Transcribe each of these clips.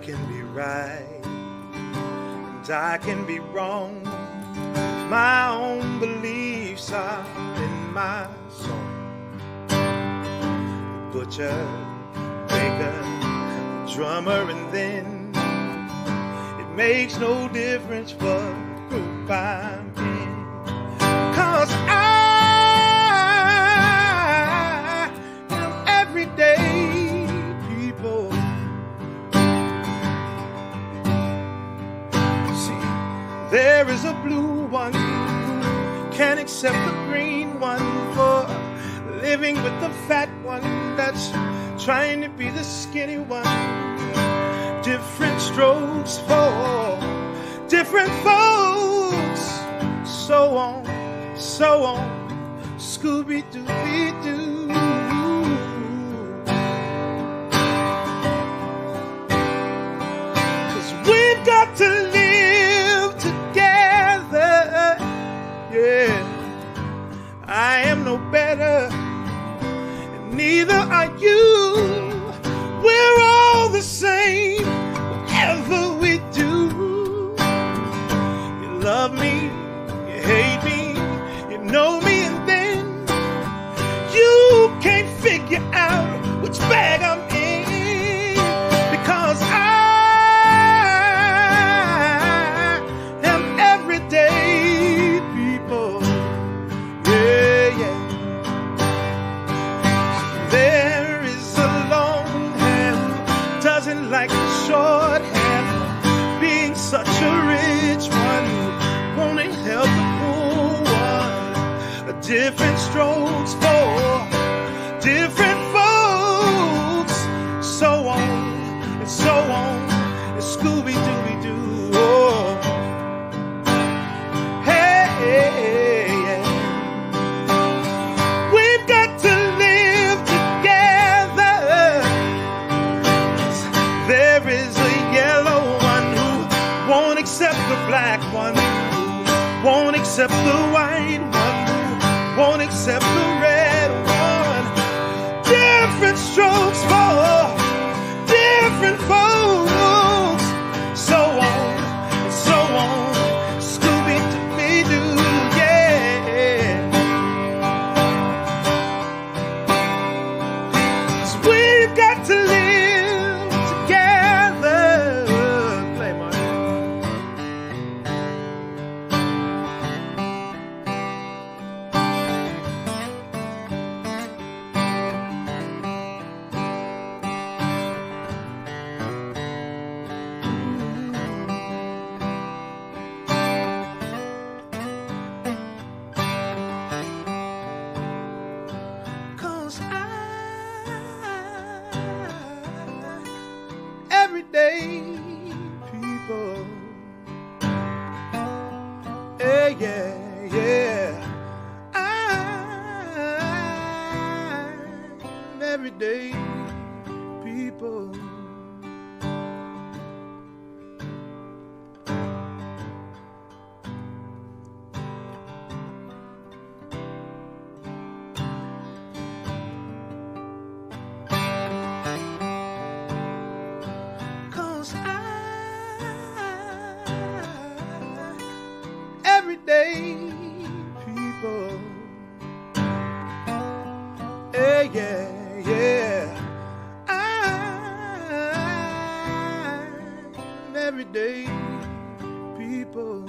can be right and I can be wrong. My own beliefs are in my song. Butcher, baker, drummer, and then it makes no difference what group I'm in. 'Cause I am everyday people. See, there is a blue one who can't accept the green one for living with the fat one that's trying to be the skinny one. Different strokes for different folks. So on, Scooby-Dooby-Doo. 'Cause we've got to live together. Yeah, I am no better, and neither are you. We're all the same, whatever we do. You love me, you hate me, you know me, and then you can't figure out which bag I'm in. Because I am everyday people. Yeah, yeah. There is a long hair who doesn't like the short hair, being such a rich one who won't help the poor one. Different strokes for different folks. So on, and Scooby-Dooby-Doo. Oh. Hey, yeah. We've got to live together. There is a yellow one who won't accept the black one, who won't accept the white one, who won't accept the red one. Different strokes for different folks. So on, Scooby-Dooby-Doo, yeah. 'Cause we've got to live together. Play, Mark. Everyday people. Yeah, yeah, yeah. I'm everyday people. Everyday people. Yeah, yeah, yeah. I'm everyday people.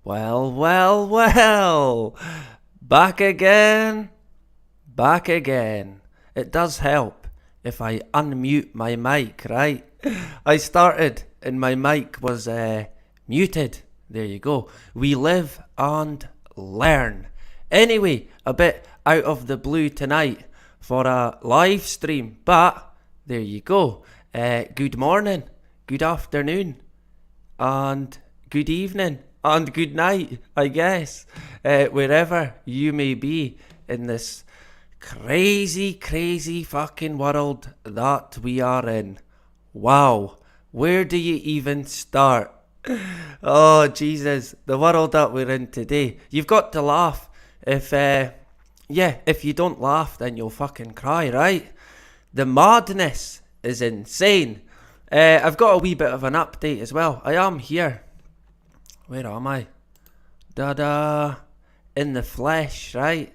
Well, well, well. Back again. Back again. It does help if I unmute my mic, right? I started and my mic was muted. There you go. We live and learn. Anyway, a bit out of the blue tonight for a live stream, but there you go. Good morning, good afternoon, and good evening, and good night, I guess, wherever you may be in this crazy fucking world that we are in. Wow, where do you even start? Oh, Jesus, the world that we're in today. You've got to laugh. If you don't laugh, then you'll fucking cry, right? The madness is insane. I've got a wee bit of an update as well. I am here. Where am I? In the flesh, right?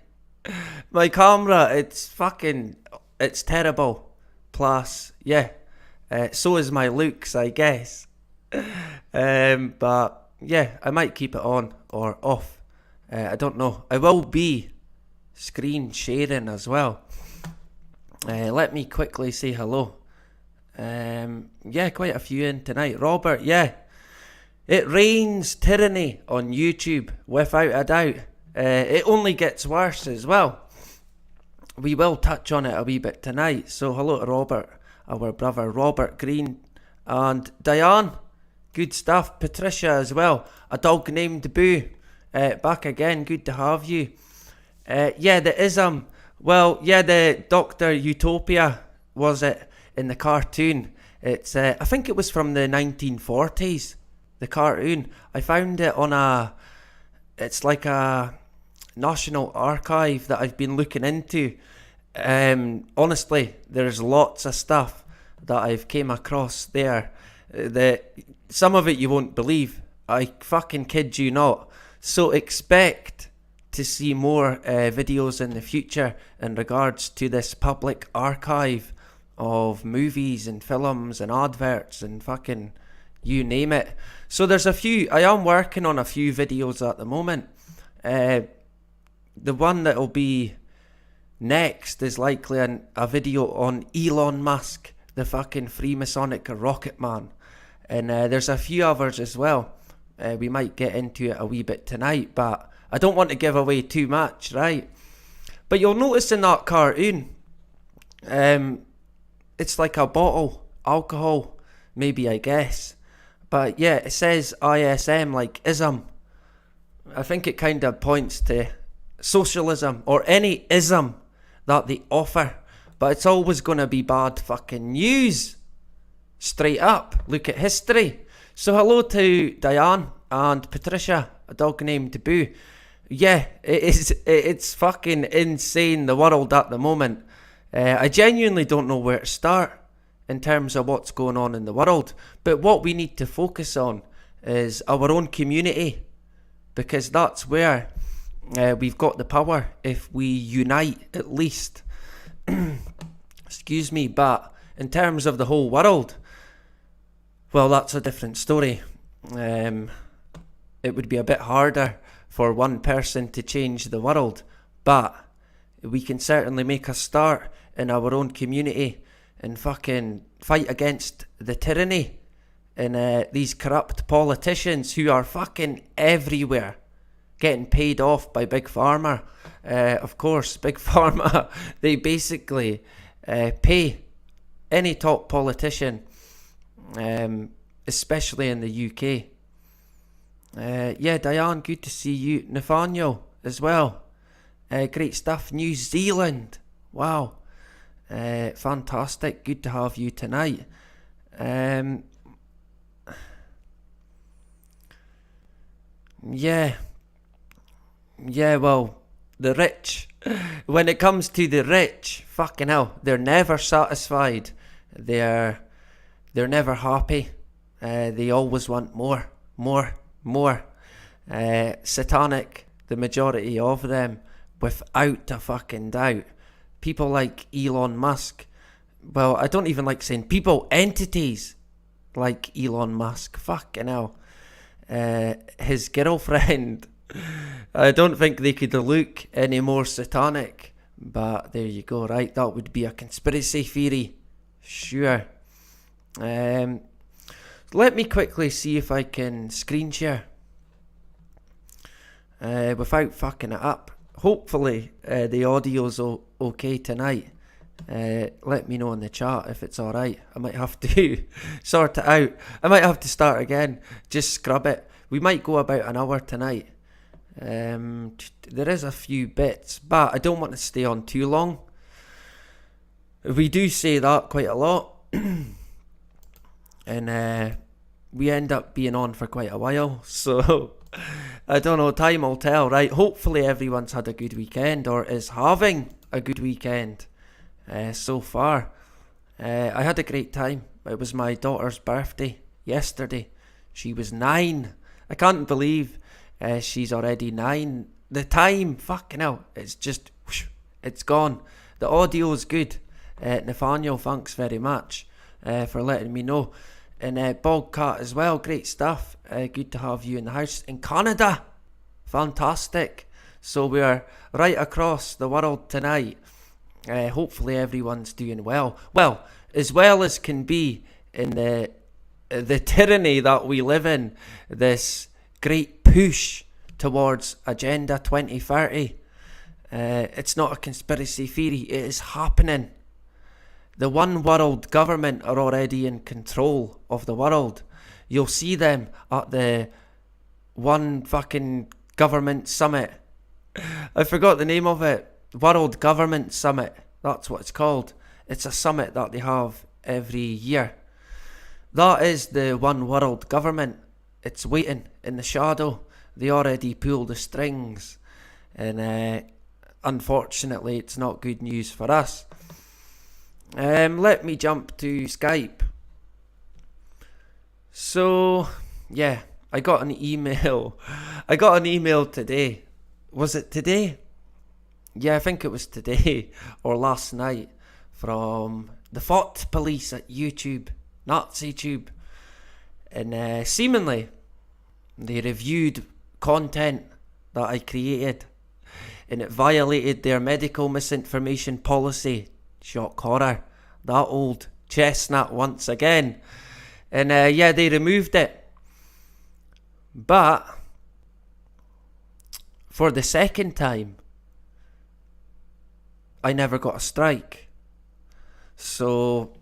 My camera, it's terrible. Plus, so is my looks, I guess. But yeah, I might keep it on or off. I don't know. I will be screen sharing as well. Let me quickly say hello. Quite a few in tonight. Robert, it reigns tyranny on YouTube, without a doubt. It only gets worse as well. We will touch on it a wee bit tonight. So hello to Robert, our brother Robert Green, and Diane. Good stuff. Patricia as well. A dog named Boo. Back again. Good to have you. The ism. Well, the Dr. Utopia, was it, in the cartoon? It's I think it was from the 1940s. The cartoon. I found it on it's like a National Archive that I've been looking into. Honestly, there's lots of stuff that I've came across there. Some of it you won't believe. I fucking kid you not. So expect to see more videos in the future in regards to this public archive of movies and films and adverts and fucking you name it. So there's a few. I am working on a few videos at the moment. The one that'll be next is likely a video on Elon Musk, the fucking Freemasonic rocket man. And there's a few others as well. We might get into it a wee bit tonight, but I don't want to give away too much, right? But you'll notice in that cartoon, it's like a bottle, alcohol, maybe, I guess. But yeah, it says ISM, like ism. I think it kind of points to socialism or any ism that they offer. But it's always going to be bad fucking news. Straight up. Look at history. So hello to Diane and Patricia, a dog named Boo. Yeah, it's fucking insane, the world at the moment. I genuinely don't know where to start in terms of what's going on in the world. But what we need to focus on is our own community, because that's where we've got the power if we unite at least. Excuse me, but in terms of the whole world, well, that's a different story. It would be a bit harder for one person to change the world, but we can certainly make a start in our own community and fucking fight against the tyranny and these corrupt politicians who are fucking everywhere, getting paid off by Big Pharma. Of course, Big Pharma, they basically pay any top politician, especially in the UK. Diane, good to see you. Nathaniel as well. Great stuff. New Zealand. Wow. Fantastic. Good to have you tonight. Well, the rich. When it comes to the rich, fucking hell, they're never satisfied. They're never happy. They always want more. Satanic, the majority of them, without a fucking doubt. People like Elon Musk. Well, I don't even like saying people, entities like Elon Musk. Fucking hell. His girlfriend. I don't think they could look any more satanic. But there you go, right? That would be a conspiracy theory Sure. Let me quickly see if I can screen share without fucking it up. Hopefully the audio's okay tonight. Let me know in the chat if it's alright. I might have to sort it out. I might have to start again. Just scrub it. We might go about an hour tonight. There is a few bits, but I don't want to stay on too long. We do say that quite a lot. And we end up being on for quite a while. So I don't know, time will tell, right? Hopefully everyone's had a good weekend or is having a good weekend so far. I had a great time. It was my daughter's birthday yesterday. She was 9. I can't believe she's already 9. The time, fucking hell, it's just, whoosh, it's gone. The audio's good. Nathaniel, thanks very much for letting me know. And Bogcat as well, great stuff. Good to have you in the house. In Canada, fantastic. So we're right across the world tonight. Hopefully everyone's doing well. Well as can be in the tyranny that we live in. This great push towards Agenda 2030. It's not a conspiracy theory, it is happening. The one world government are already in control of the world. You'll see them at the one fucking government summit. I forgot the name of it. World Government Summit. That's what it's called. It's a summit that they have every year. That is the one world government. It's waiting in the shadow. They already pull the strings. And unfortunately, it's not good news for us. Let me jump to Skype. So, yeah, I got an email. I got an email today. Was it today? Yeah, I think it was today or last night from the FOT police at YouTube, NaziTube. And seemingly, they reviewed content that I created and it violated their medical misinformation policy. Shock horror. That old chestnut once again. And yeah, they removed it. But for the second time, I never got a strike. So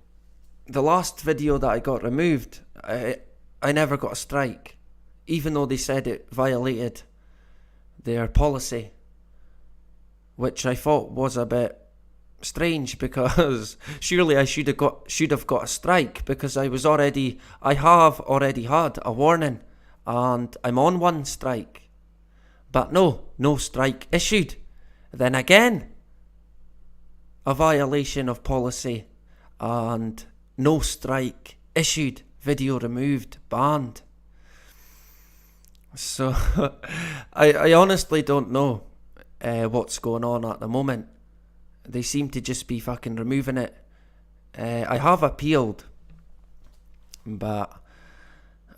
the last video that I got removed, I never got a strike. Even though they said it violated their policy. Which I thought was a bit strange, because surely I should have got a strike, because I have already had a warning and I'm on one strike. But no strike issued. Then again, a violation of policy and no strike issued, video removed, banned. So I honestly don't know what's going on at the moment. They seem to just be fucking removing it. I have appealed, but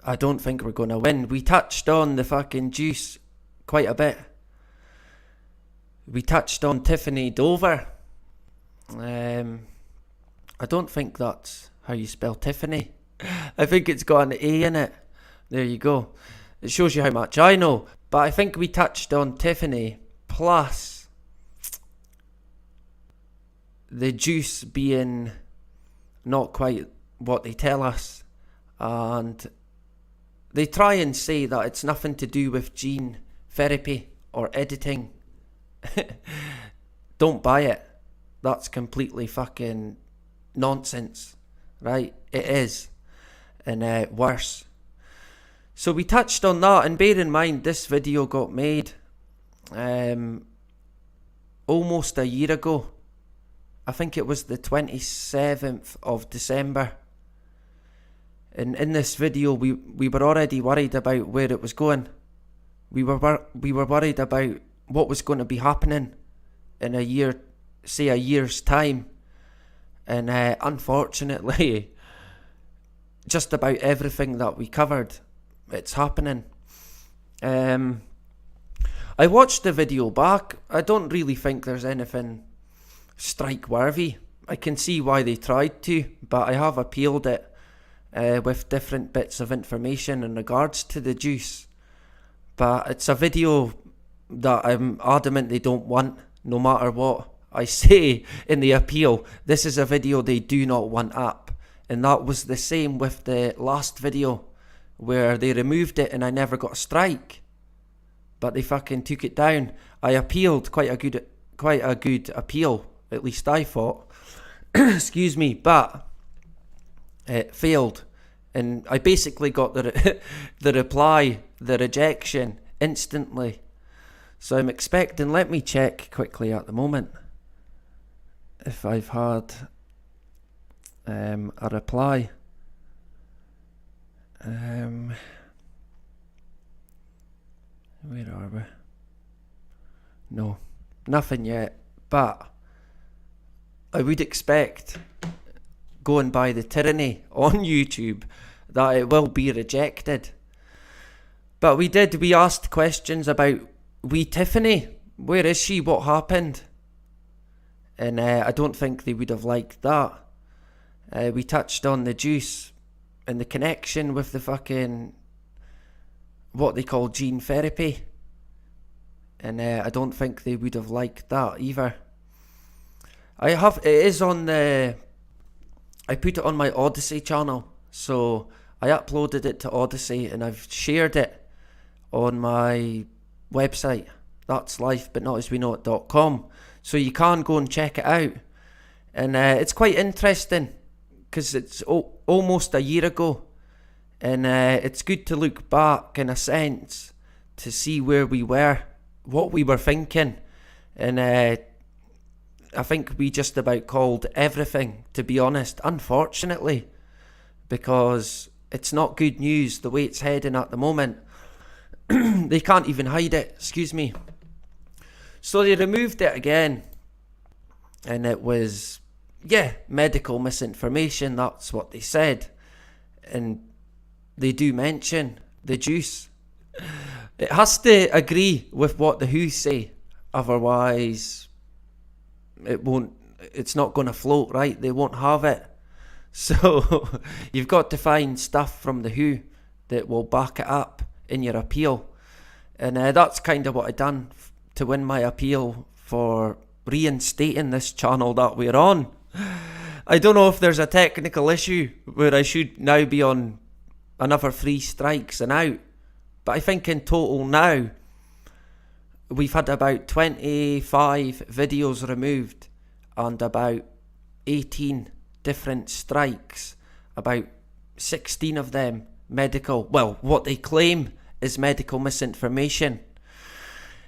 I don't think we're going to win. We touched on the fucking juice quite a bit. We touched on Tiffany Dover. I don't think that's how you spell Tiffany. I think it's got an A in it. There you go. It shows you how much I know. But I think we touched on Tiffany plus the juice being not quite what they tell us, and they try and say that it's nothing to do with gene therapy or editing. Don't buy it. That's completely fucking nonsense, right? It is, and worse. So we touched on that, and bear in mind this video got made almost a year ago. I think it was the 27th of December. And in this video, we were already worried about where it was going. We were worried about what was going to be happening in a year, say a year's time. And unfortunately, just about everything that we covered, it's happening. I watched the video back. I don't really think there's anything strike worthy. I can see why they tried to, but I have appealed it with different bits of information in regards to the juice. But it's a video that I'm adamant they don't want, no matter what I say in the appeal. This is a video they do not want up. And that was the same with the last video, where they removed it and I never got a strike. But they fucking took it down. I appealed quite a good appeal, at least I thought. Excuse me, but it failed. And I basically got the reply, the rejection, instantly. So I'm expecting, let me check quickly at the moment if I've had a reply. Where are we? No, nothing yet. But I would expect, going by the tyranny on YouTube, that it will be rejected. But we asked questions about wee Tiffany. Where is she? What happened? And I don't think they would have liked that. We touched on the juice and the connection with the fucking, what they call gene therapy. And I don't think they would have liked that either. I put it on my Odyssey channel. So I uploaded it to Odyssey and I've shared it on my website. That's lifebutnotasweknowit.com. So you can go and check it out. And it's quite interesting because it's almost a year ago. And it's good to look back in a sense to see where we were, what we were thinking. And I think we just about called everything, to be honest, unfortunately, because it's not good news the way it's heading at the moment. They can't even hide it, excuse me. So they removed it again, and it was, medical misinformation, that's what they said. And they do mention the juice. It has to agree with what the WHO say, otherwise it's not going to float, right? They won't have it. So you've got to find stuff from the WHO that will back it up in your appeal. And that's kind of what I done to win my appeal for reinstating this channel that we're on. I don't know if there's a technical issue where I should now be on another 3 strikes and out. But I think in total now, we've had about 25 videos removed and about 18 different strikes. About 16 of them medical, well, what they claim is medical misinformation.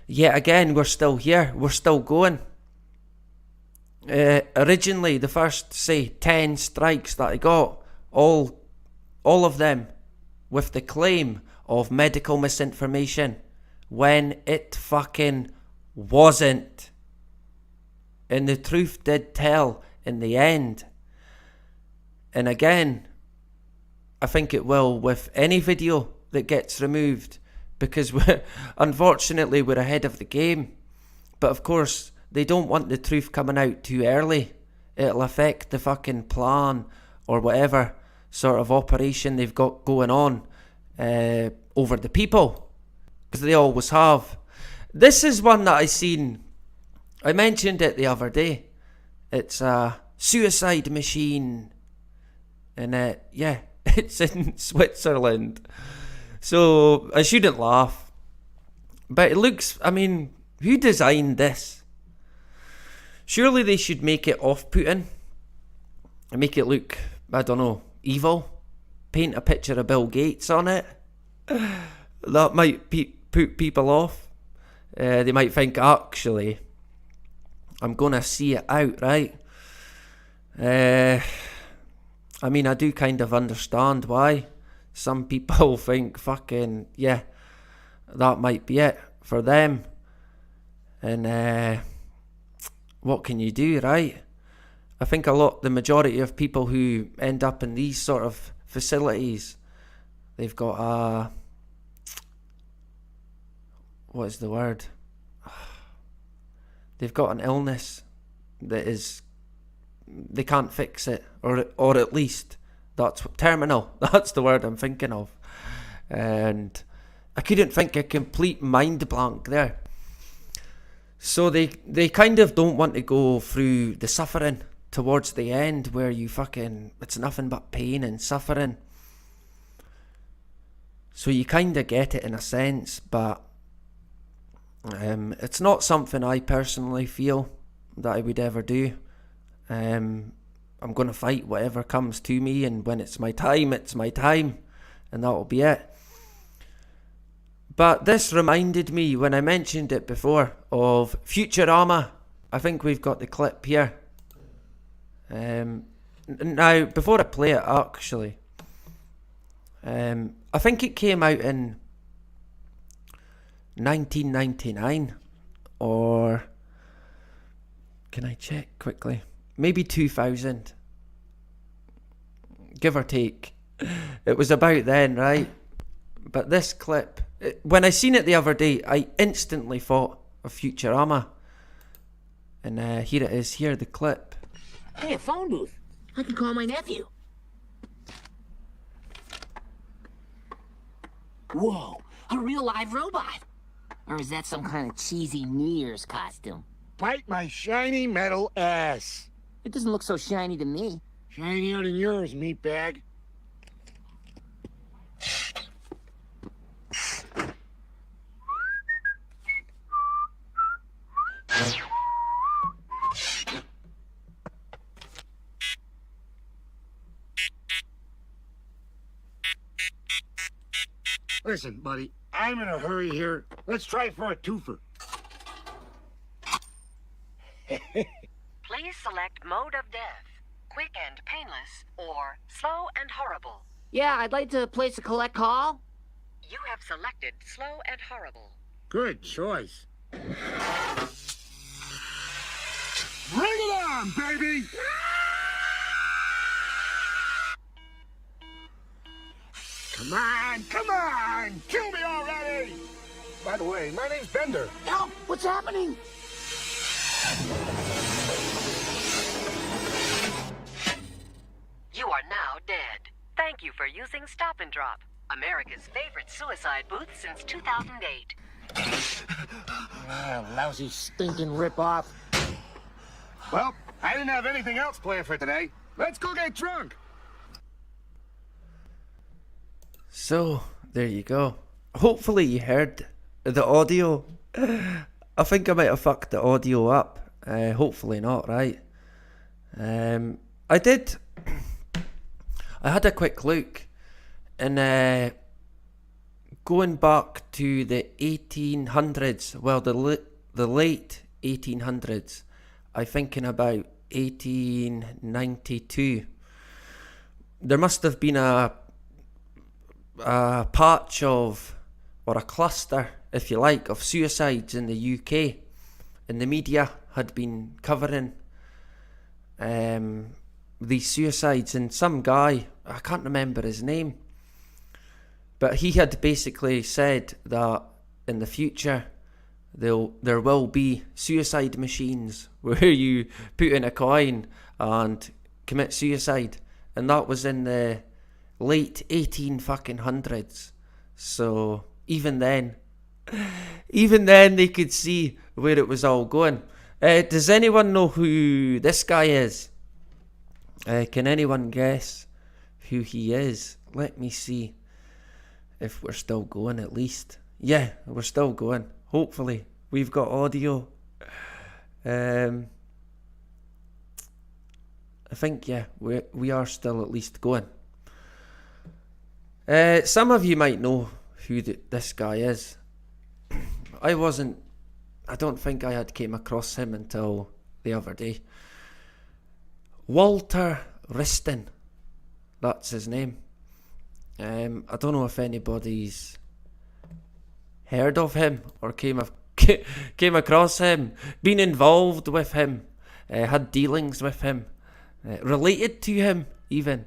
Yet again, we're still here, we're still going. Originally, the first, say, 10 strikes that I got, all of them with the claim of medical misinformation, when it fucking wasn't. And the truth did tell in the end. And again, I think it will with any video that gets removed, because unfortunately we're ahead of the game. But of course, they don't want the truth coming out too early. It'll affect the fucking plan or whatever sort of operation they've got going on over the people, because they always have. This is one that I seen. I mentioned it the other day. It's a suicide machine, and it's in Switzerland. So I shouldn't laugh, but it looks, I mean, who designed this? Surely they should make it off-putting and make it look, I don't know, evil. Paint a picture of Bill Gates on it. That might put people off. They might think, actually, I'm going to see it out, right? I mean, I do kind of understand why some people think, fucking, that might be it for them. And what can you do, right? I think the majority of people who end up in these sort of facilities, they've got what is the word? They've got an illness that is they can't fix it, or at least that's what, terminal. That's the word I'm thinking of, and I couldn't think, a complete mind blank there. So they kind of don't want to go through the suffering towards the end where it's nothing but pain and suffering. So you kind of get it in a sense, but it's not something I personally feel that I would ever do. I'm going to fight whatever comes to me, and when it's my time, and that'll be it. But this reminded me, when I mentioned it before, of Futurama. I think we've got the clip here. Now, before I play it, actually, I think it came out in 1999, or can I check quickly? Maybe 2000, give or take. It was about then, right? But this clip, when I seen it the other day, I instantly thought of Futurama. And here it is, here the clip. Hey, a phone booth. I can call my nephew. Whoa, a real live robot. Or is that some kind of cheesy New Year's costume? Bite my shiny metal ass. It doesn't look so shiny to me. Shinier than yours, meatbag. Listen, buddy, I'm in a hurry here. Let's try for a twofer. Please select mode of death, quick and painless, or slow and horrible. Yeah, I'd like to place a collect call. You have selected slow and horrible. Good choice. Bring it on, baby! Come on! Kill me already! By the way, my name's Bender. Help! What's happening? You are now dead. Thank you for using Stop and Drop, America's favorite suicide booth since 2008. Lousy stinking ripoff. Well, I didn't have anything else planned for today. Let's go get drunk. So, there you go. Hopefully you heard the audio. I think I might have fucked the audio up. Hopefully not, right? I did. I had a quick look, and going back to the 1800s, well, the late 1800s, I'm thinking about 1892. There must have been a patch of, or a cluster, if you like, of suicides in the UK, and the media had been covering these suicides, and some guy, I can't remember his name, but he had basically said that in the future there will be suicide machines where you put in a coin and commit suicide, and that was in the late 1800s. So even then they could see where it was all going. Does anyone know who this guy is? Can anyone guess who he is? Let me see if we're still going at least. Yeah, we're still going. Hopefully. We've got audio. I think, yeah, we are still at least going. Some of you might know who this guy is. I don't think I had came across him until the other day. Walter Wriston, that's his name. I don't know if anybody's heard of him or came across him, been involved with him, had dealings with him, related to him even.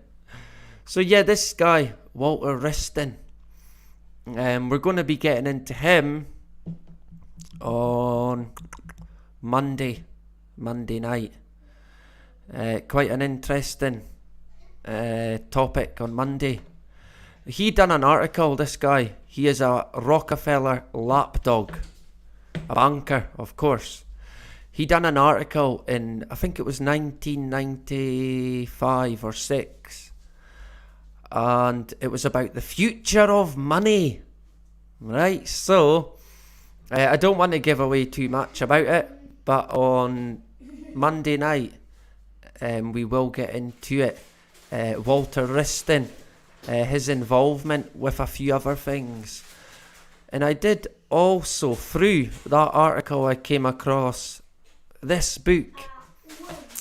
So yeah, this guy, Walter Wriston, we're going to be getting into him on Monday night. Quite an interesting topic on Monday. He done an article, this guy. He is a Rockefeller lapdog. A banker, of course. He done an article in, I think it was 1995 or 6. And it was about the future of money. Right, so I don't want to give away too much about it, but on Monday night we will get into it. Walter Wriston, his involvement with a few other things. And I did also, through that article, I came across this book,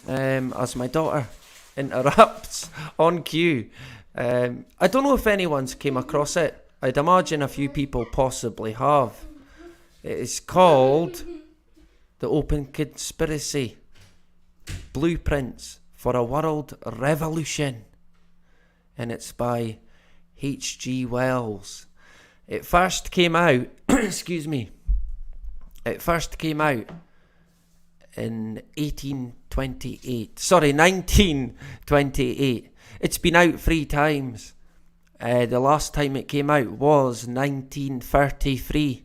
as my daughter interrupts on cue. I don't know if anyone's came across it. I'd imagine a few people possibly have. It is called The Open Conspiracy: Blueprints for a World Revolution. And it's by H.G. Wells. It first came out, excuse me, it first came out in 1928. It's been out 3 times. The last time it came out was 1933.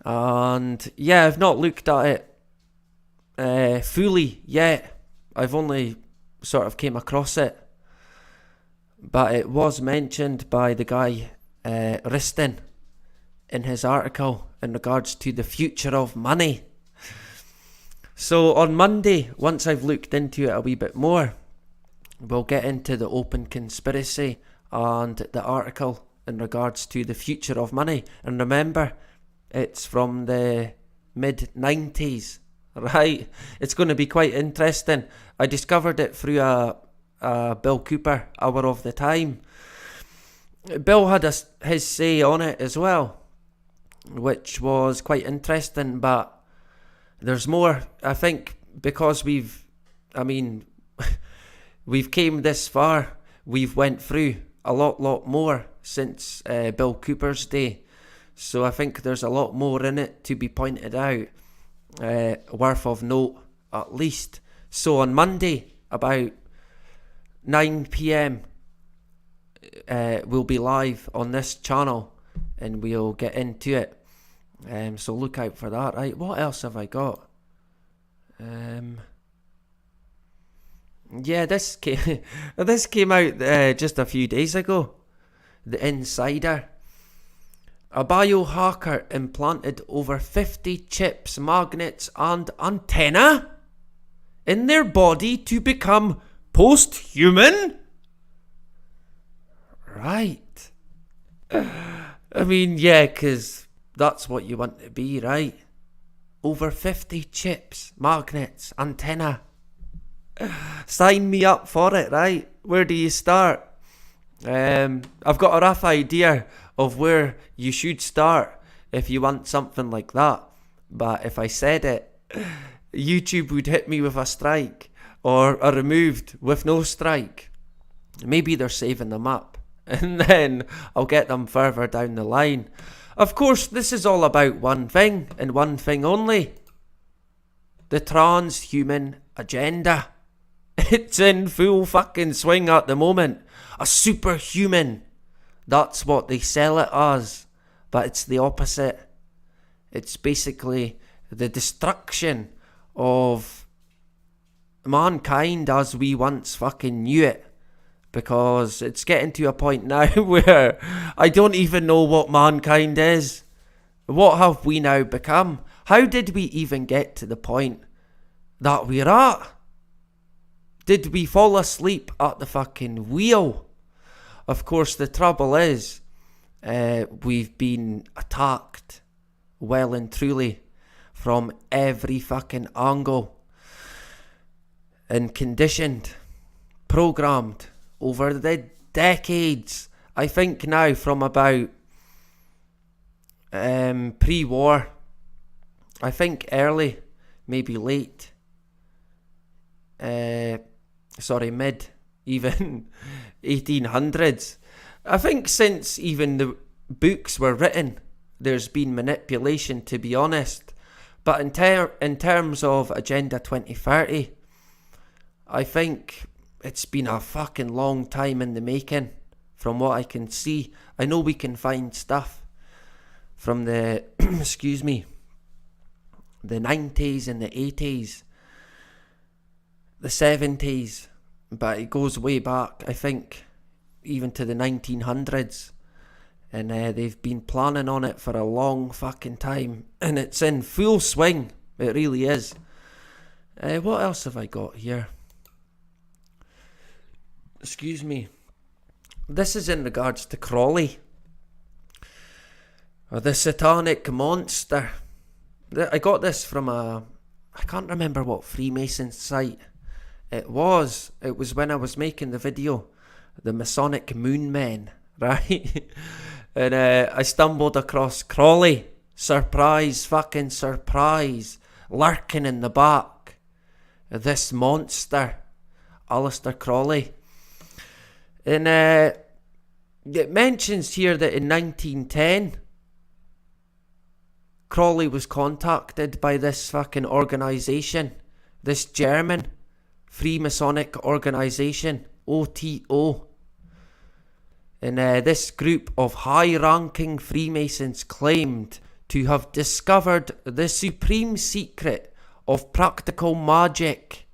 And yeah, I've not looked at it fully yet. I've only sort of came across it. But it was mentioned by the guy Wriston in his article in regards to the future of money. So on Monday, once I've looked into it a wee bit more, we'll get into the open conspiracy and the article in regards to the future of money. And remember, it's from the mid-90s, right? It's going to be quite interesting. I discovered it through a Bill Cooper Hour of the Time. Bill had his say on it as well, which was quite interesting, but there's more. I think because we've came this far, we've went through a lot more since Bill Cooper's day. So I think there's a lot more in it to be pointed out, worth of note at least. So on Monday, about 9 p.m, we'll be live on this channel and we'll get into it. So look out for that. Right, what else have I got? Yeah, this came out just a few days ago. The Insider. A biohacker implanted over 50 chips, magnets and antenna in their body to become post-human? Right. I mean, yeah, because that's what you want to be, right? Over 50 chips, magnets, antenna. Sign me up for it, right? Where do you start? I've got a rough idea of where you should start if you want something like that. But if I said it, YouTube would hit me with a strike or a removed with no strike. Maybe they're saving them up and then I'll get them further down the line. Of course, this is all about one thing and one thing only. The transhuman agenda. It's in full fucking swing at the moment. A superhuman. That's what they sell it as. But it's the opposite. It's basically the destruction of mankind as we once fucking knew it. Because it's getting to a point now where I don't even know what mankind is. What have we now become? How did we even get to the point that we're at? Did we fall asleep at the fucking wheel? Of course, the trouble is, we've been attacked well and truly from every fucking angle and conditioned, programmed over the decades. I think now from about pre-war, I think early, maybe late, mid, even 1800s. I think since even the books were written, there's been manipulation, to be honest. But in terms of Agenda 2030, I think it's been a fucking long time in the making, from what I can see. I know we can find stuff from the, excuse me, the 90s and the 80s, the 70s, but it goes way back, I think, even to the 1900s. And they've been planning on it for a long fucking time, and it's in full swing. It really is. What else have I got here? Excuse me. This is in regards to Crawley, or the satanic monster. I got this from I can't remember what Freemason site it was. It was when I was making the video, the Masonic Moon Men, right? And I stumbled across Crawley. Surprise, fucking surprise. Lurking in the back. This monster, Aleister Crowley. And it mentions here that in 1910, Crowley was contacted by this fucking organisation, this German Freemasonic organisation, OTO. And this group of high-ranking Freemasons claimed to have discovered the supreme secret of practical magic,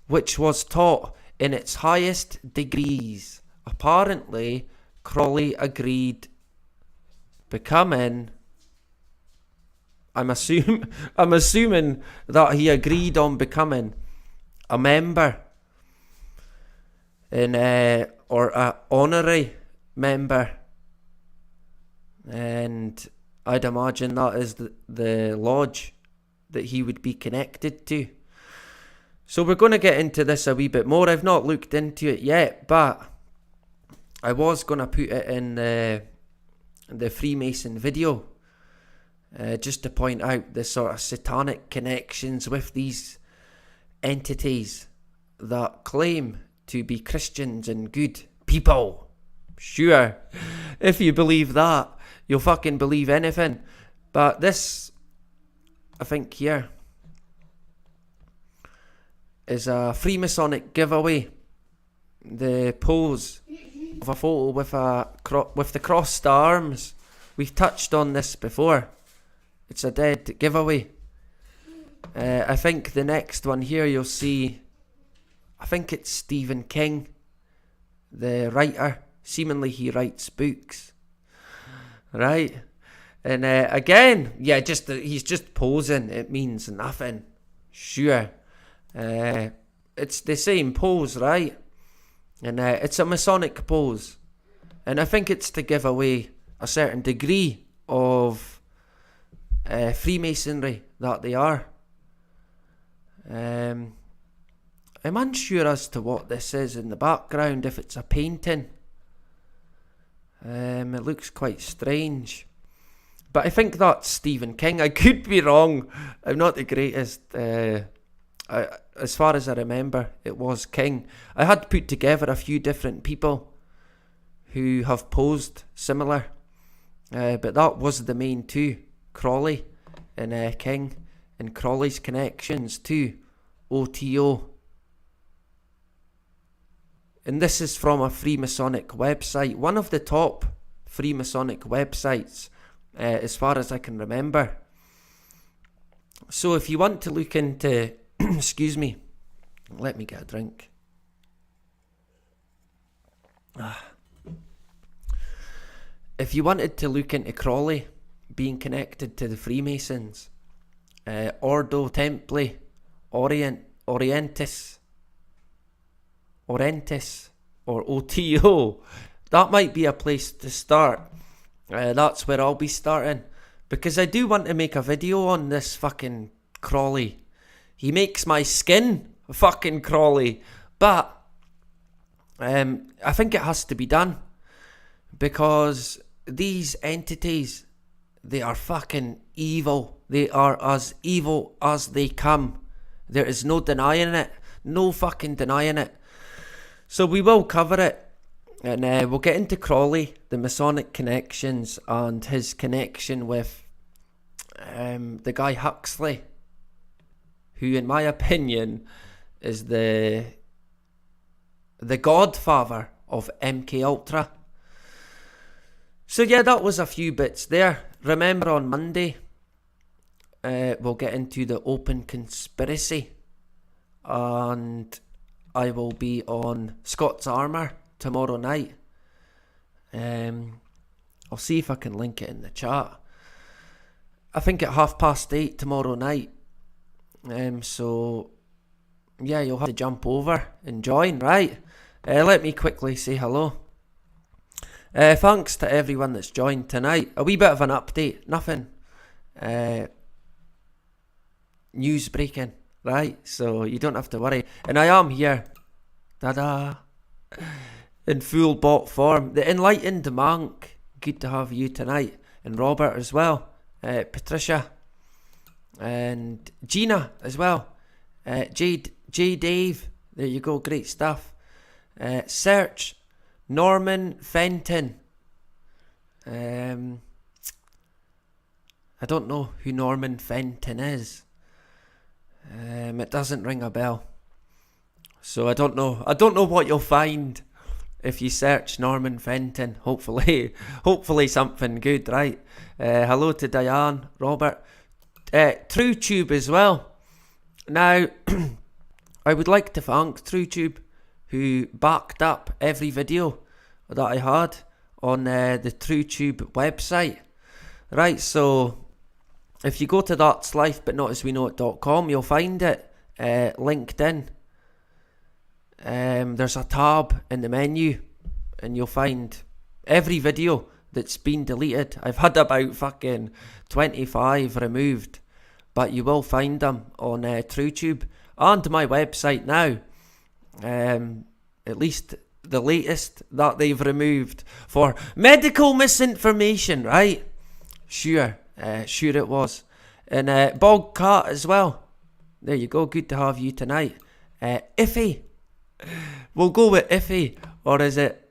which was taught in its highest degrees. Apparently, Crowley agreed, becoming, I'm assuming that he agreed on becoming a member or a honorary member, and I'd imagine that is the lodge that he would be connected to. So we're going to get into this a wee bit more. I've not looked into it yet, but I was going to put it in the Freemason video, just to point out the sort of satanic connections with these entities that claim to be Christians and good people. Sure, if you believe that, you'll fucking believe anything. But this, I think here, is a Freemasonic giveaway. The pose of a photo with the crossed arms. We've touched on this before. It's a dead giveaway. I think the next one here you'll see, I think it's Stephen King, the writer. Seemingly he writes books, right? And again, yeah, he's just posing. It means nothing. Sure, it's the same pose, right? And it's a Masonic pose, and I think it's to give away a certain degree of Freemasonry that they are. I'm unsure as to what this is in the background, if it's a painting. It looks quite strange. But I think that's Stephen King. I could be wrong. I'm not the greatest. As far as I remember, it was King. I had put together a few different people who have posed similar. But that was the main two. Crowley and King. And Crowley's connections to OTO. And this is from a Freemasonic website. One of the top Freemasonic websites, as far as I can remember. So if you want to look into... excuse me. Let me get a drink. If you wanted to look into Crowley being connected to the Freemasons, Ordo Templi Orientis, or OTO, that might be a place to start. That's where I'll be starting, because I do want to make a video on this fucking Crowley. He makes my skin fucking crawly, but I think it has to be done, because these entities, they are fucking evil. They are as evil as they come. There is no denying it. No fucking denying it. So we will cover it, and we'll get into Crowley, the Masonic connections, and his connection with the guy Huxley, who in my opinion is the godfather of MK Ultra. So yeah, that was a few bits there. Remember on Monday, we'll get into the open conspiracy, and I will be on Scott's Armour tomorrow night. I'll see if I can link it in the chat. I think at 8:30 tomorrow night. So yeah, you'll have to jump over and join, right? Let me quickly say hello. Thanks to everyone that's joined tonight. A wee bit of an update, nothing news breaking, right? So you don't have to worry. And I am here, in full bot form. The Enlightened Monk, good to have you tonight. And Robert as well. Patricia. And Gina as well. J Dave, there you go, great stuff. Search Norman Fenton. I don't know who Norman Fenton is. It doesn't ring a bell. So I don't know what you'll find if you search Norman Fenton. Hopefully something good, right? Hello to Diane, Robert. TrueTube as well. Now, I would like to thank TrueTube, who backed up every video that I had on the TrueTube website. Right, so if you go to That's Life But Not As We Know It.com, you'll find it linked in. There's a tab in the menu, and you'll find every video that's been deleted. I've had about fucking 25 removed, but you will find them on TrueTube and my website now. At least the latest that they've removed for medical misinformation, right? Sure it was. And Bogcat as well. There you go, good to have you tonight. Iffy. We'll go with Iffy, or is it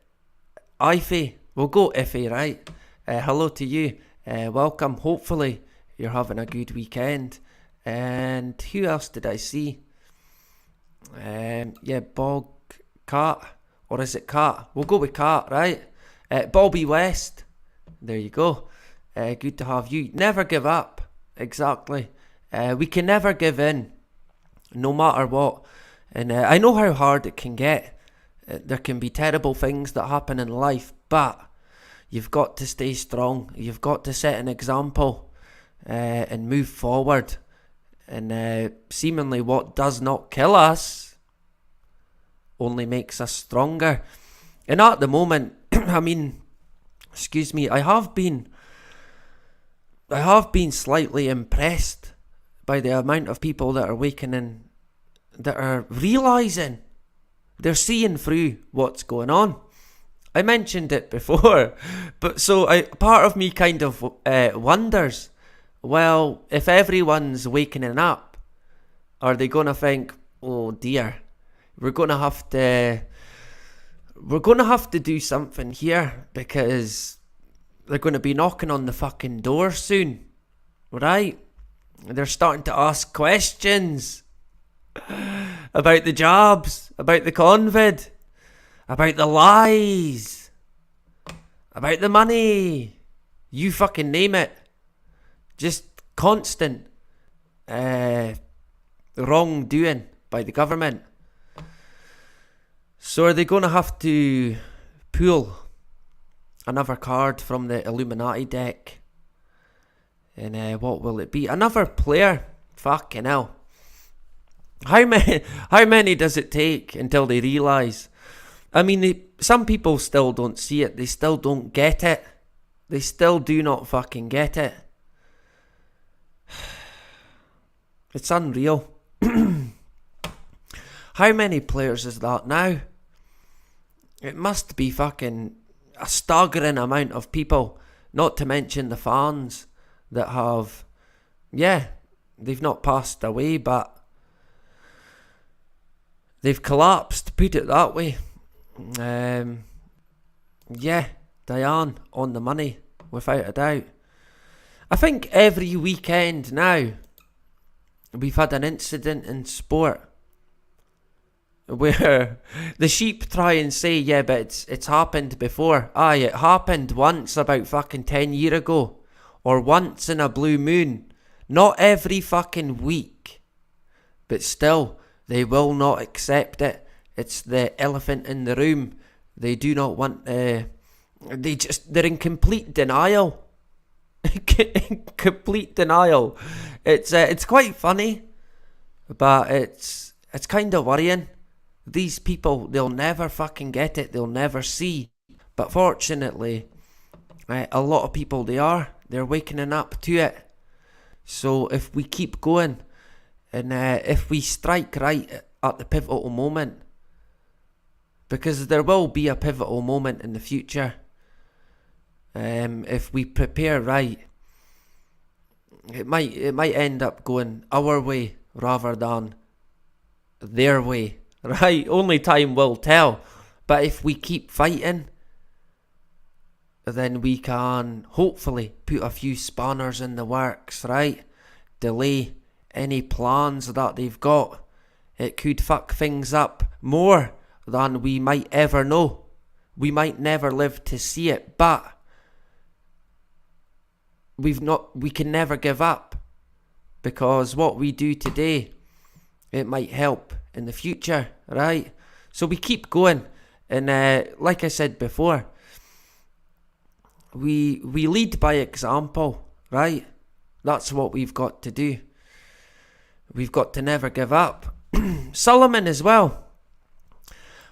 Ify? We'll go Iffy, right? Hello to you. Welcome. Hopefully you're having a good weekend. And who else did I see? Bogcat, or is it Cat? We'll go with Cat, right? Bobby West. There you go. Good to have you. Never give up. Exactly. We can never give in, no matter what. And I know how hard it can get. There can be terrible things that happen in life, but you've got to stay strong. You've got to set an example and move forward. And seemingly what does not kill us only makes us stronger. And at the moment, I mean, excuse me, I have been slightly impressed by the amount of people that are awakening, that are realising, they're seeing through what's going on. I mentioned it before, but so part of me kind of wonders, well, if everyone's wakening up, are they going to think, oh dear, we're going to have to do something here, because they're going to be knocking on the fucking door soon, right? They're starting to ask questions about the jobs, about the COVID, about the lies, about the money, you fucking name it. Just constant wrongdoing by the government. So are they going to have to pull another card from the Illuminati deck? And what will it be? Another player? Fucking hell. How many does it take until they realise? I mean, some people still don't see it. They still don't get it. They still do not fucking get it. It's unreal. How many players is that now? It must be fucking a staggering amount of people. Not to mention the fans that have... Yeah, they've not passed away, but... they've collapsed, put it that way. Yeah, Diane on the money, without a doubt. I think every weekend now, we've had an incident in sport where the sheep try and say, yeah, but it's happened before. Aye, it happened once about fucking 10 years ago. Or once in a blue moon. Not every fucking week. But still, they will not accept it. It's the elephant in the room. They do not want... they're in complete denial. Complete denial. It's quite funny. But it's kind of worrying. These people, they'll never fucking get it. They'll never see. But fortunately, a lot of people, they're waking up to it. So if we keep going, and if we strike right at the pivotal moment, because there will be a pivotal moment in the future, if we prepare right, it might end up going our way rather than their way. Right, only time will tell. But if we keep fighting, then we can hopefully put a few spanners in the works, right? Delay any plans that they've got. It could fuck things up more than we might ever know. We might never live to see it, but we can never give up, because what we do today, it might help in the future, right? So we keep going, and like I said before, we lead by example, right? That's what we've got to do. We've got to never give up. Solomon as well.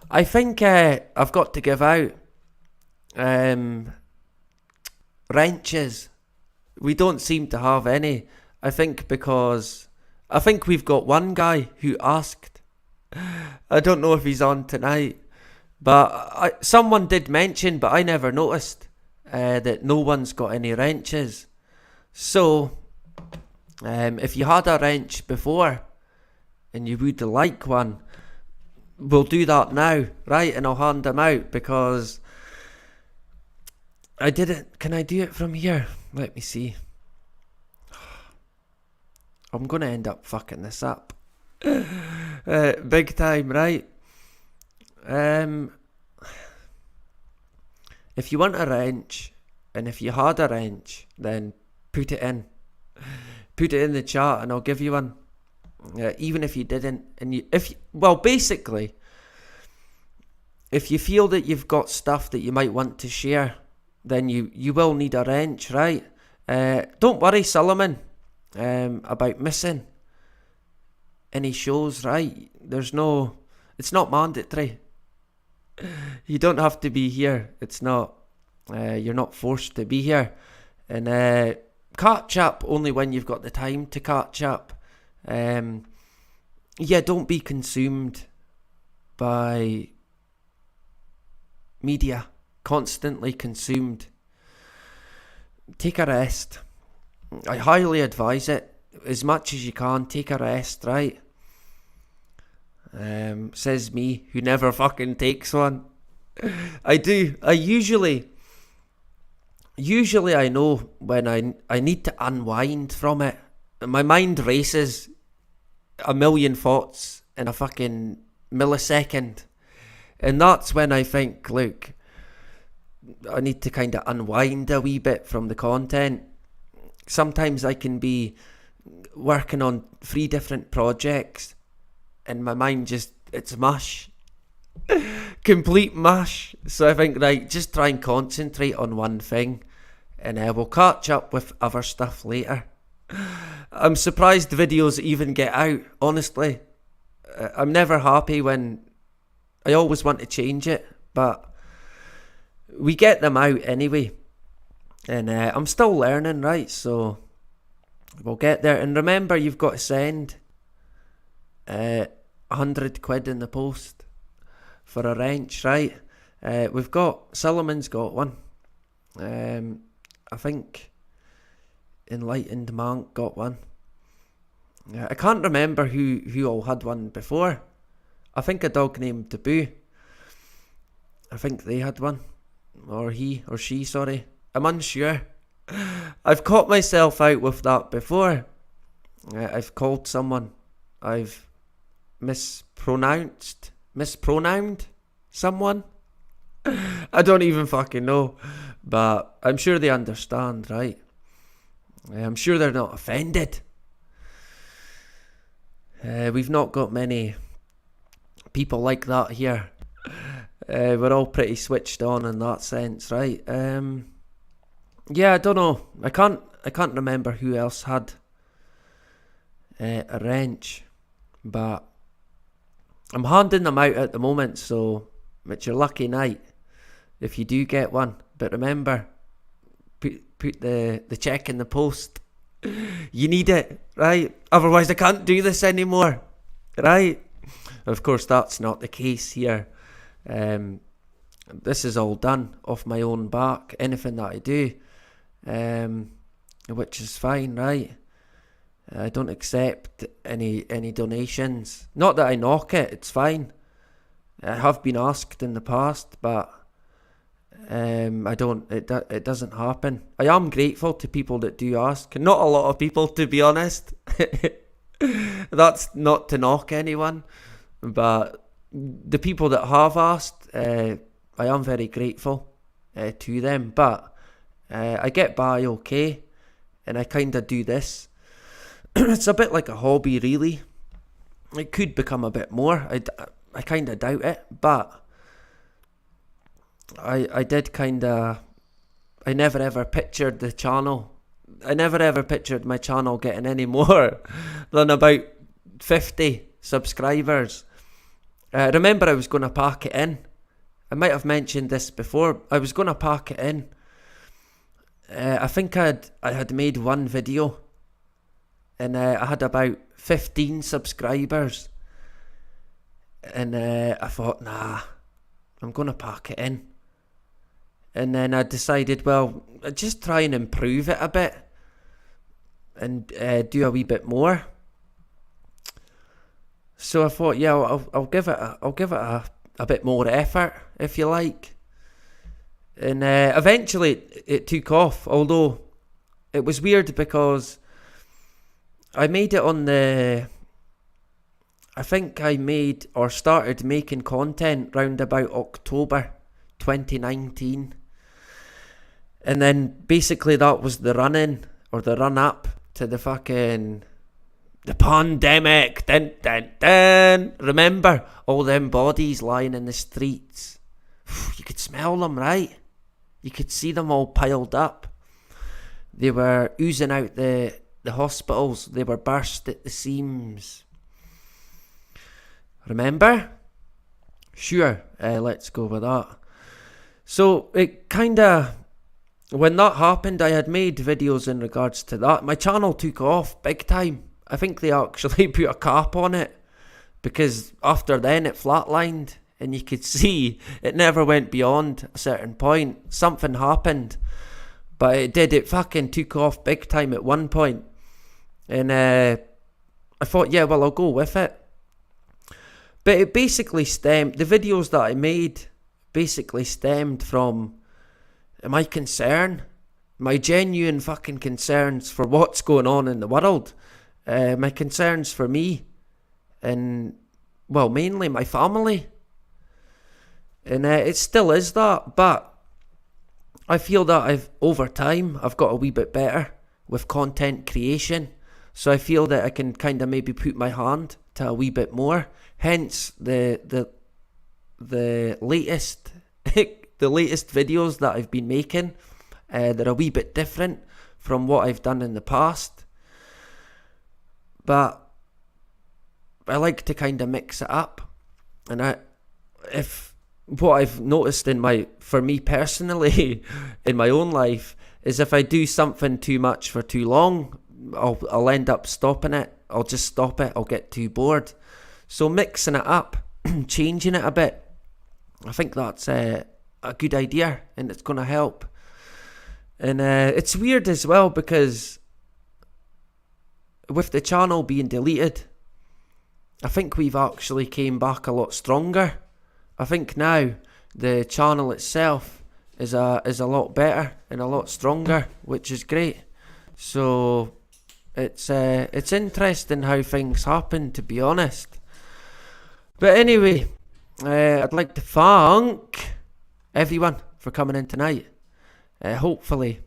I think I've got to give out wrenches. We don't seem to have any. I think we've got one guy who asked. I don't know if he's on tonight, but someone did mention, but I never noticed that no one's got any wrenches. So if you had a wrench before and you would like one, we'll do that now, right? And I'll hand them out, because I didn't. Can I do it from here? Let me see. I'm going to end up fucking this up. Big time, right? If you want a wrench, and if you had a wrench, then put it in. Put it in the chat and I'll give you one. Even if you didn't. Basically, if you feel that you've got stuff that you might want to share, then you will need a wrench, right? Don't worry, Solomon, about missing any shows, right? It's not mandatory. You don't have to be here. It's not, you're not forced to be here. And catch up only when you've got the time to catch up. Don't be consumed by media, constantly consumed. Take a rest. I highly advise it. As much as you can, take a rest, right? Says me, who never fucking takes one. I do. I usually I know when I need to unwind from it. My mind races a million thoughts in a fucking millisecond. And that's when I think, look, I need to kind of unwind a wee bit from the content. Sometimes I can be working on 3 different projects and my mind it's mush. Complete mush. So I think, right, just try and concentrate on one thing, and we'll catch up with other stuff later. I'm surprised videos even get out, honestly. I'm never happy when... I always want to change it, but we get them out anyway. And I'm still learning, right? So we'll get there. And remember, you've got to send 100 quid in the post for a wrench, right? Solomon's got one. I think Enlightened Monk got one. I can't remember who all had one before. I think a dog named Taboo. I think they had one. Or he or she, sorry. I'm unsure. I've caught myself out with that before. I've called someone. I've mispronouned someone. I don't even fucking know. But I'm sure they understand, right? I'm sure they're not offended. We've not got many people like that here. We're all pretty switched on in that sense, right? Yeah, I don't know. I can't remember who else had a wrench, but I'm handing them out at the moment, so it's your lucky night if you do get one. But remember, put the check in the post. You need it, right? Otherwise I can't do this anymore, right? Of course that's not the case here. This is all done off my own back, anything that I do, which is fine, right? I don't accept any donations. Not that I knock it, it's fine. I have been asked in the past, but I don't. It doesn't happen. I am grateful to people that do ask. Not a lot of people, to be honest. That's not to knock anyone, but the people that have asked, I am very grateful to them. But I get by okay, and I kind of do this. It's a bit like a hobby, really. It could become a bit more. I kind of doubt it, but I did kind of. I never ever pictured the channel. I never ever pictured my channel getting any more than about 50 subscribers. Remember, I was going to pack it in. I might have mentioned this before. I was going to pack it in. I think I had made one video, and I had about 15 subscribers. And I thought, nah, I'm going to pack it in. And then I decided, well, I'd just try and improve it a bit and do a wee bit more. So I thought, yeah, I'll give it a bit more effort, if you like. And eventually it took off, although it was weird because I made it on I think I made or started making content round about October 2019. And then basically that was the run-in or the run-up to the pandemic. Dun, dun, dun. Remember all them bodies lying in the streets? You could smell them, right? You could see them all piled up. They were oozing out the hospitals. They were burst at the seams. Remember? Sure, let's go with that. So it kinda, when that happened, I had made videos in regards to that. My channel took off big time. I think they actually put a cap on it, because after then it flatlined, and you could see it never went beyond a certain point. Something happened, but it did. It fucking took off big time at one point. And I thought, yeah, well, I'll go with it. But it basically stemmed, the videos that I made basically stemmed from my concern, my genuine fucking concerns for what's going on in the world. My concerns for me and, well, mainly my family. And it still is that, but I feel that over time I've got a wee bit better with content creation. So I feel that I can kind of maybe put my hand to a wee bit more. Hence the latest the latest videos that I've been making. They're a wee bit different from what I've done in the past. But I like to kind of mix it up. And if what I've noticed for me personally, in my own life, is if I do something too much for too long, I'll end up stopping it. I'll just stop it. I'll get too bored. So mixing it up, changing it a bit, I think that's a good idea, and it's going to help. And it's weird as well, because with the channel being deleted, I think we've actually came back a lot stronger. I think now the channel itself is a lot better and a lot stronger, which is great. So It's interesting how things happen, to be honest. But anyway, I'd like to thank everyone for coming in tonight. Hopefully,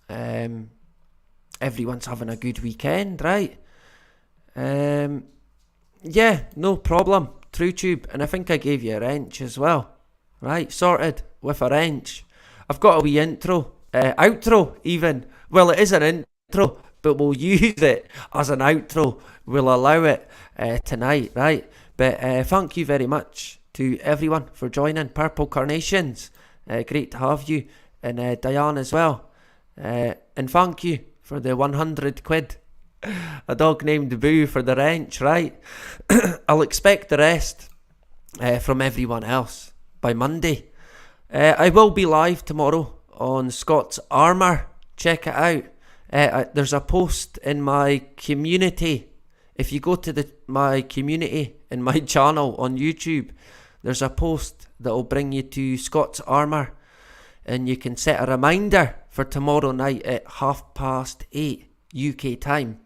everyone's having a good weekend, right? Yeah, no problem. TrueTube, and I think I gave you a wrench as well. Right, sorted with a wrench. I've got a wee outro even. Well, it is an intro, but we'll use it as an outro. We'll allow it tonight, right? But thank you very much to everyone for joining Purple Carnations. Great to have you, and Diane as well. And thank you for the 100 quid. A dog named Boo for the wrench, right? I'll expect the rest from everyone else by Monday. I will be live tomorrow on Scott's Armour. Check it out. There's a post in my community. If you go to my community in my channel on YouTube, there's a post that will bring you to Scott's Armour, and you can set a reminder for tomorrow night at 8:30 UK time.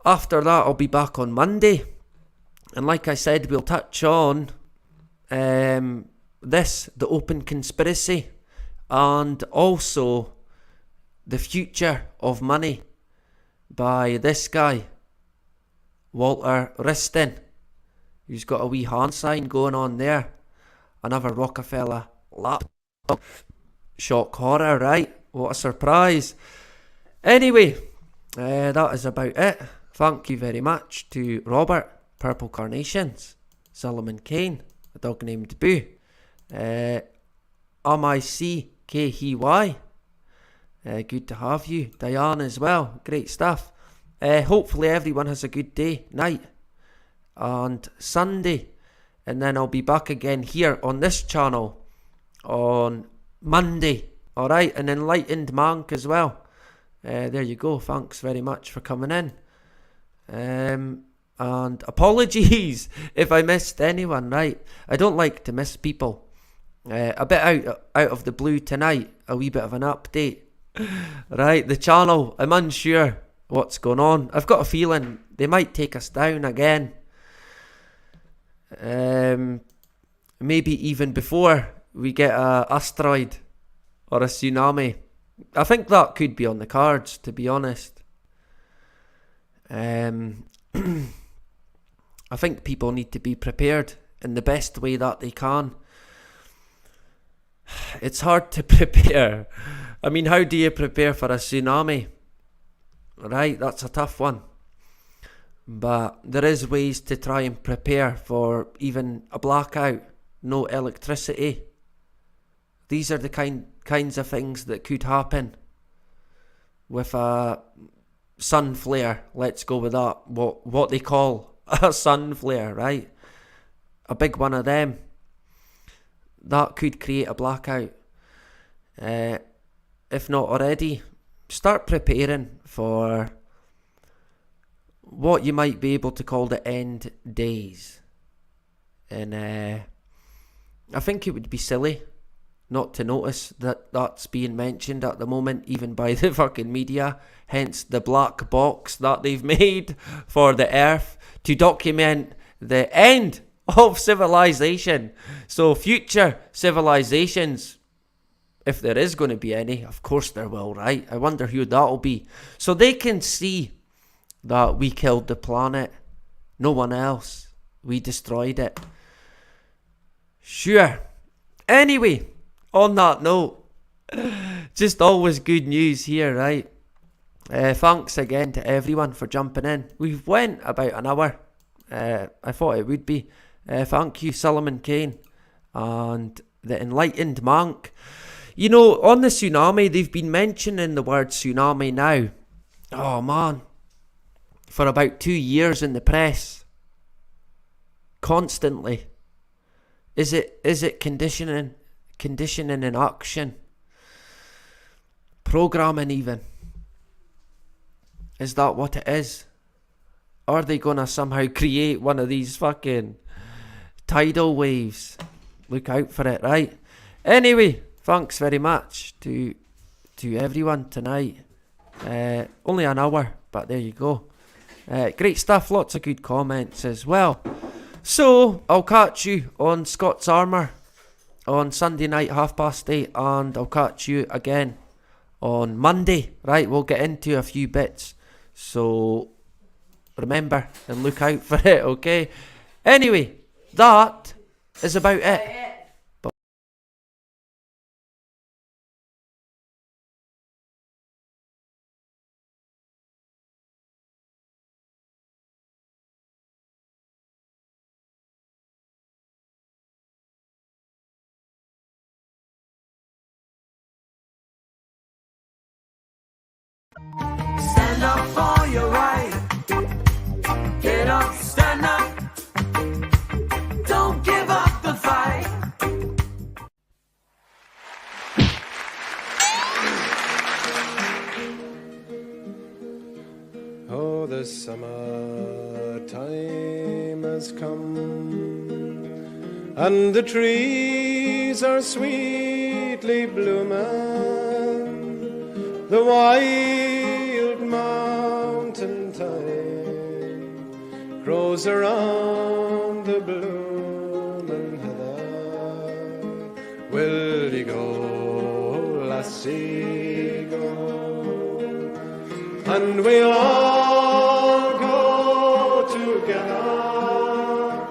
After that, I'll be back on Monday, and like I said, we'll touch on the open conspiracy, and also the future of money by this guy, Walter Wriston, who's got a wee hand sign going on there. Another Rockefeller laptop. Shock horror, right? What a surprise. Anyway, that is about it. Thank you very much to Robert, Purple Carnations, Solomon Kane, a dog named Boo, MICKHY, good to have you, Diane as well, great stuff. Hopefully everyone has a good day, night, and Sunday, and then I'll be back again here on this channel on Monday, alright, an enlightened monk as well. There you go, thanks very much for coming in. And apologies if I missed anyone, right? I don't like to miss people. A bit out of the blue tonight, a wee bit of an update. Right, the channel, I'm unsure what's going on. I've got a feeling they might take us down again. Maybe even before we get a asteroid or a tsunami. I think that could be on the cards, to be honest. I think people need to be prepared in the best way that they can. It's hard to prepare. I mean, how do you prepare for a tsunami? Right, that's a tough one. But there is ways to try and prepare for even a blackout, no electricity. These are the kinds of things that could happen with a sun flare. Let's go with that. What they call a sun flare, right? A big one of them. That could create a blackout. If not already, start preparing for what you might be able to call the end days. And I think it would be silly not to notice that that's being mentioned at the moment, even by the fucking media. Hence the black box that they've made for the Earth to document the end of civilization. So future civilizations, if there is going to be any, of course there will, right? I wonder who that'll be. So they can see that we killed the planet. No one else. We destroyed it. Sure. Anyway, on that note, just always good news here, right? Thanks again to everyone for jumping in. We've went about an hour. I thought it would be. Thank you, Solomon Kane and the Enlightened Monk. You know, on the tsunami, they've been mentioning the word tsunami now. Oh man, for about 2 years in the press, constantly. Is it conditioning in action? Programming even. Is that what it is? Are they gonna somehow create one of these fucking tidal waves? Look out for it, right? Anyway, thanks very much to everyone tonight. Only an hour, but there you go. Great stuff, lots of good comments as well. So, I'll catch you on Scott's Armour on Sunday night, 8:30, and I'll catch you again on Monday. Right, we'll get into a few bits, so remember and look out for it, okay? Anyway, that is about it. Stand up for your right. Get up, stand up. Don't give up the fight. Oh, the summer time has come, and the trees are sweetly blooming. The wild mountain thyme grows around the blooming heather. Will you go, lassie, go? And we'll all go together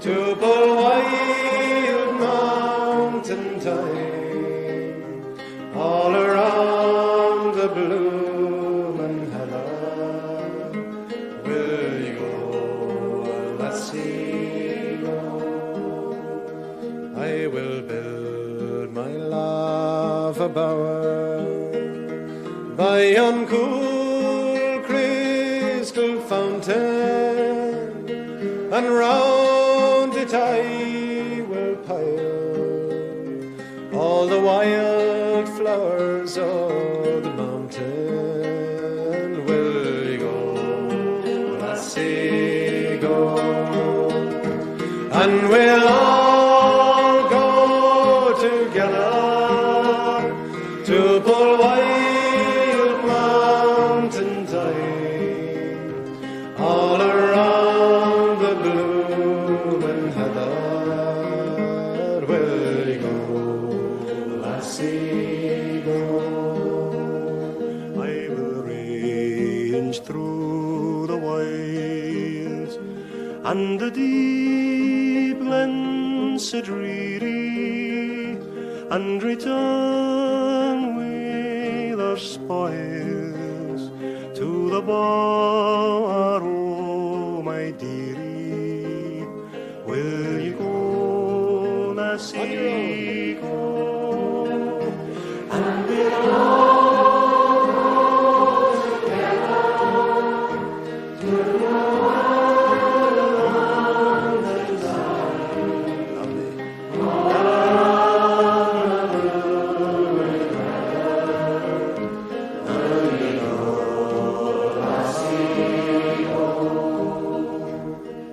to Bullwild Mountain thyme, all around the bloomin' heather. Will you go, lassie, go? I will build my love a bower by yon cool crystal fountain, and round it I will pile all the wild flowers of the mountain. Will you go, lassie, go? And we'll all go together to Bullwild Mountain thyme, all around the bloomin' heather. Will you go, lassie, go? I will range through the wilds and the deep glens so dreary, and return with our spoils to the bower, oh my dearie. Will you go, lassie, go? And we'll all go together to the mountain side.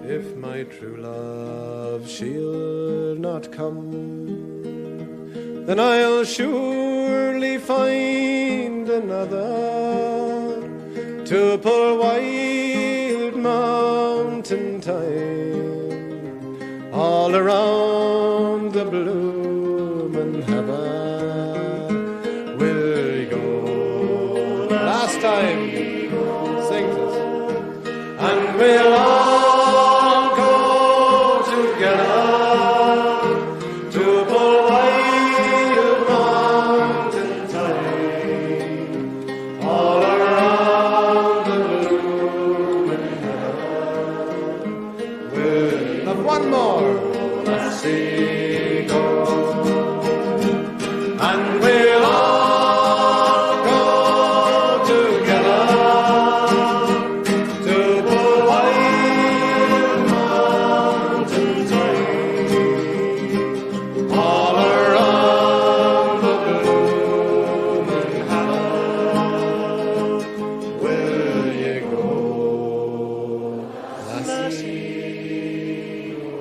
If my true love she'll not come, then I'll surely find another to Bullwild Mountain thyme, all around the bloomin' heather. Will you go, last time, sing this, and we'll all go together to Bullwild Mountain thyme, all around the bloomin' heather. We'll one more, lassie, go, and we'll all go together to Bullwild Mountain thyme, all around the bloomin' heather. Will you go, lassie, go?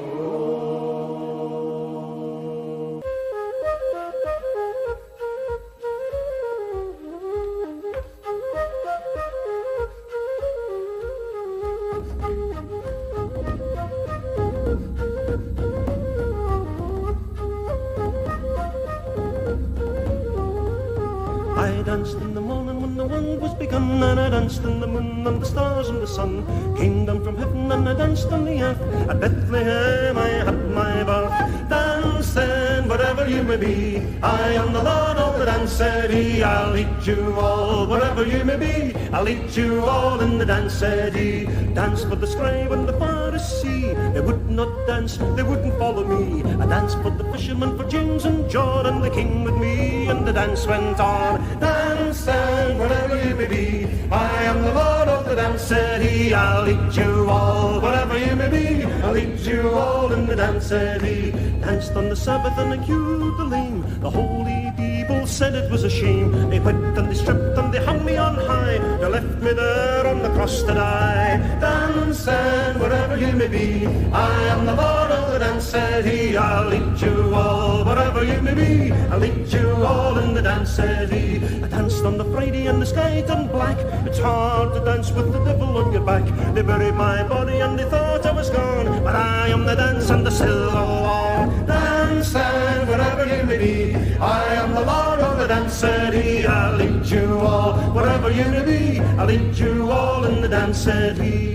danced in the moon and the stars and the sun. Came down from heaven and I danced on the earth. At Bethlehem I had my birth. Dance then, wherever you may be. I am the Lord of the dance, said he. I'll lead you all, wherever you may be. I'll lead you all in the dance, said he. Dance for the scribe and the Pharisee. They would not dance, they wouldn't follow me. I danced for the fisherman, for James and John, and the king with me, and the dance went on. Dance then, wherever you may be. I am the Lord of the dance, said he. I'll lead you all, wherever you may be. I'll lead you all in the dance, said he. Danced on the Sabbath and I cured the lame. The holy people said it was a shame. They whipped and they stripped and they hung me on high. They left me there on the cross to die. Dance then, wherever you may be. I am the Lord of the dance, said he. I'll lead you all, wherever you may be. I'll lead you all in the dance, said he. I danced on the Friday and the sky turned black. It's hard to dance with the devil on your back. They buried my body and they thought I was gone, but I am the dance and the still go on. Dance then, wherever you may be. I am the Lord of the dance, said he. I'll lead you all, wherever you may be. I'll lead you all in the dance, said he.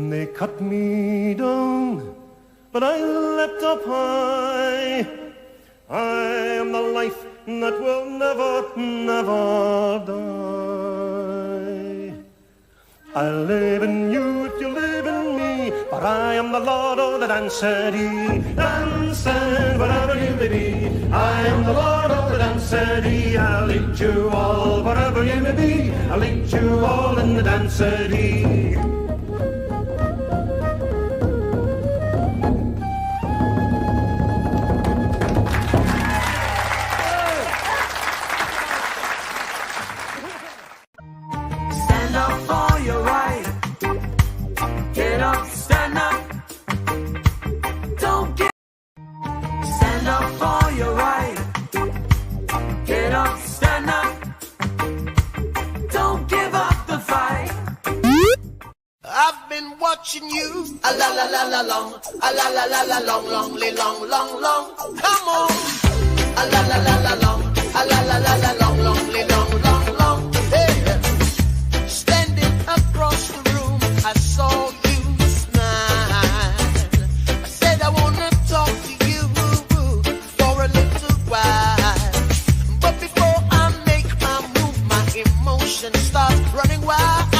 They cut me down, but I leapt up high. I am the life that will never, never die. I live in you if you live in me, but I am the Lord of the dance, said he. Dance then, wherever you may be. I am the Lord of the dance, said he. I'll lead you all, wherever you may be. I'll lead you all in the dance, said he. Stand up for your right. Get up, stand up. Don't get. Stand up for your right. Get up, stand up. Don't give up the fight. I've been watching you, a la la la la long, a la la la la long, long, long, long, long. Come on, a la la la la long, a la la la la long, long, long, long, long. Hey, standing across the room, I saw you smile. I said I wanna talk to you for a little while, but before I make my move, my emotions start running wild.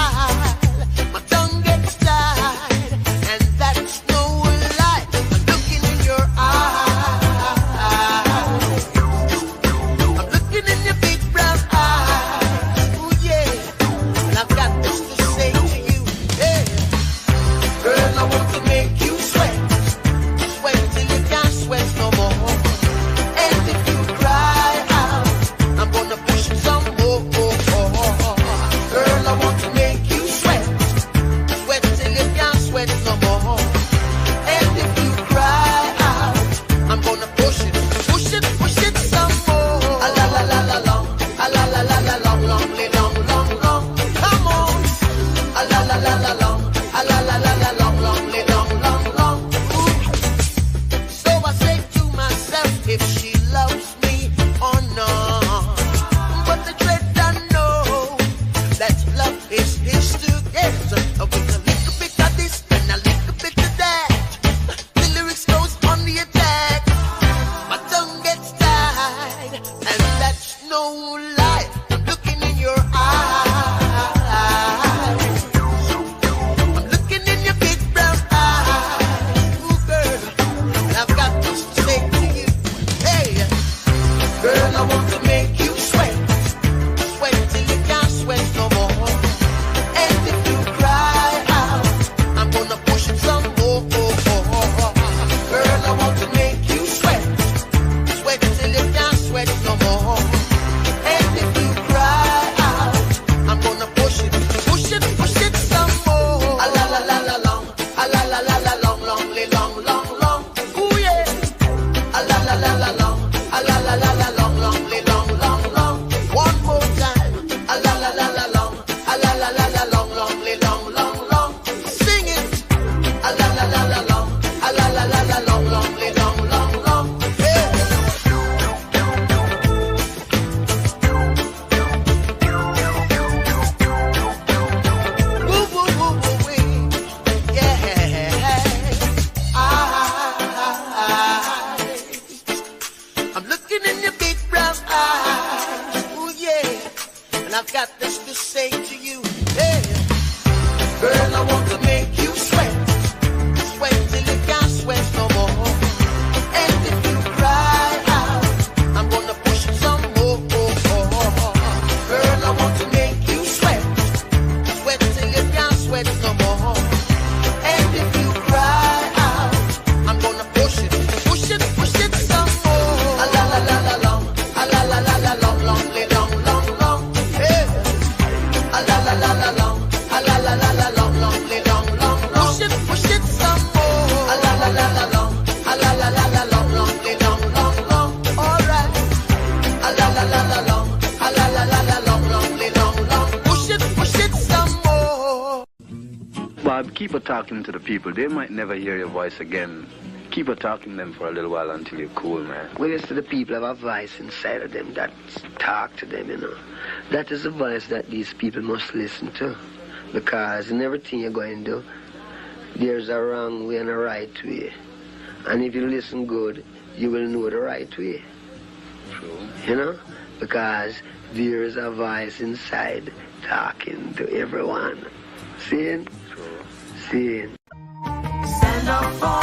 My tongue gets tied, and that's no lie. I'm looking in your eyes. I'm looking in your big brown eyes. la la la long, a la la la la long, long, long, long, long. Push it some more. A la la la la long, a la la la la long, long, long, long, long. All right. A la la la la long, a la la la la long, long, long, long. Push it some more. Bob, keep on talking to the people. They might never hear your voice again. Keep on talking to them for a little while until you're cool, man. Well, it's to the people have a voice inside of them that talk to them, you know. That is a voice that these people must listen to. Because in everything you're going to do, there's a wrong way and a right way. And if you listen good, you will know the right way. True. You know? Because there is a voice inside talking to everyone. Seeing? True. Seeing. Stand up for